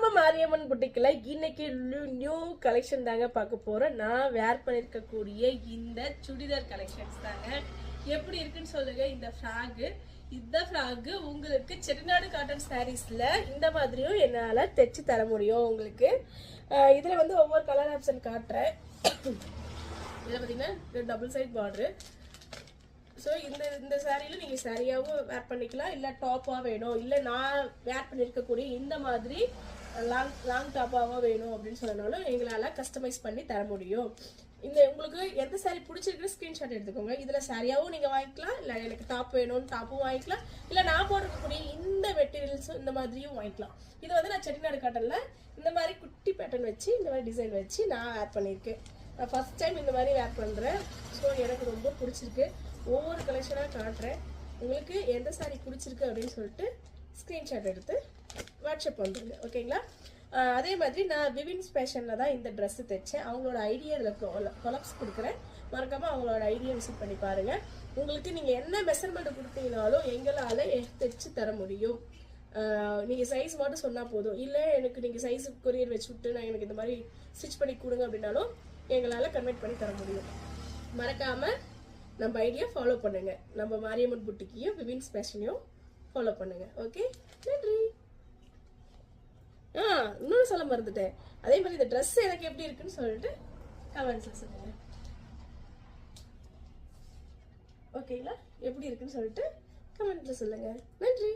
நம்ம மாரியம்மன் புட்டிக்கில் இன்னைக்கு new collection தாங்க பார்க்க போறோம். நான் வேர் பண்ணிருக்கக்கூடிய இந்த சுடிதார் கலெக்ஷன்ஸ் தாங்க. எப்படி இருக்குன்னு சொல்லுங்க. இந்த ஃப்ராக் உங்களுக்கு செட்டிநாடு காட்டன் சாரீஸ்ல இந்த மாதிரியும் என்னால தைச்சு தர முடியும் உங்களுக்கு. இதுல வந்து ஒவ்வொரு கலர் ஆப்ஷன் காட்டுறேன். இதுல பாத்தீங்கன்னா டபுள் சைட் பார்டர். ஸோ இந்த சாரியில் நீங்கள் சாரியாகவும் வேர் பண்ணிக்கலாம், இல்லை டாப்பாக வேணும், இல்லை நான் வேர் பண்ணியிருக்கக்கூடிய இந்த மாதிரி லாங் டாப்பாகவும் வேணும் அப்படின்னு சொன்னாலும் எங்களால் கஸ்டமைஸ் பண்ணி தர முடியும். உங்களுக்கு எந்த சாரி பிடிச்சிருக்குன்னு ஸ்க்ரீன்ஷாட் எடுத்துக்கோங்க. இதில் சாரியாகவும் நீங்கள் வாங்கிக்கலாம், இல்லை எனக்கு டாப் வேணும்னு டாப்பும் வாங்கிக்கலாம், இல்லை நான் போடக்கூடிய இந்த மெட்டீரியல்ஸும் இந்த மாதிரியும் வாங்கிக்கலாம். இது வந்து நான் செட்டிநாடு காட்டனில் இந்த மாதிரி குட்டி பேட்டர்ன் வச்சு இந்த மாதிரி டிசைன் வச்சு நான் வேர் பண்ணியிருக்கேன். நான் ஃபர்ஸ்ட் டைம் இந்த மாதிரி வேர் பண்ணுறேன். ஸோ எனக்கு ரொம்ப பிடிச்சிருக்கு. ஒவ்வொரு கலெக்ஷனாக காட்டுறேன். உங்களுக்கு எந்த சாரி பிடிச்சிருக்கு அப்படின்னு சொல்லிட்டு ஸ்க்ரீன்ஷாட் எடுத்து வாட்ஸ்அப் வந்துடுங்க, ஓகேங்களா? அதே மாதிரி நான் விவின்ஸ் ஃபேஷனில் தான் இந்த ட்ரெஸ்ஸு தைச்சேன். அவங்களோட ஐடியா இதில் கொலாப்ஸ் கொடுக்குறேன். மறக்காமல் அவங்களோட ஐடியா விசிட் பண்ணி பாருங்கள். உங்களுக்கு நீங்கள் என்ன மெஷர்மெண்ட் கொடுத்தீங்கனாலும் எங்களால் தைச்சு தர முடியும். நீங்கள் சைஸ் மட்டும் சொன்னால் போதும். இல்லை எனக்கு நீங்கள் சைஸ் கொரியர் வச்சு விட்டு நான் எனக்கு இந்த மாதிரி ஸ்டிச் பண்ணி கொடுங்க அப்படின்னாலும் எங்களால் கன்வெர்ட் பண்ணி தர முடியும். மறக்காமல் நம்ம ஐடியா ஃபாலோ பண்ணுங்க. நம்ம மாரியம்மன் புட்டிக்கையும் விவின்ஸ் ஃபேஷனையும் ஃபாலோ பண்ணுங்க. ஓகே, நன்றி. இன்னொன்று சொல்ல மறந்துட்டேன். அதே மாதிரி இந்த ட்ரெஸ் எனக்கு எப்படி இருக்குன்னு சொல்லிட்டு கமெண்ட்ஸ்ல சொல்லுங்க, ஓகேங்களா? எப்படி இருக்குன்னு சொல்லிட்டு கமெண்ட்ல சொல்லுங்க. நன்றி.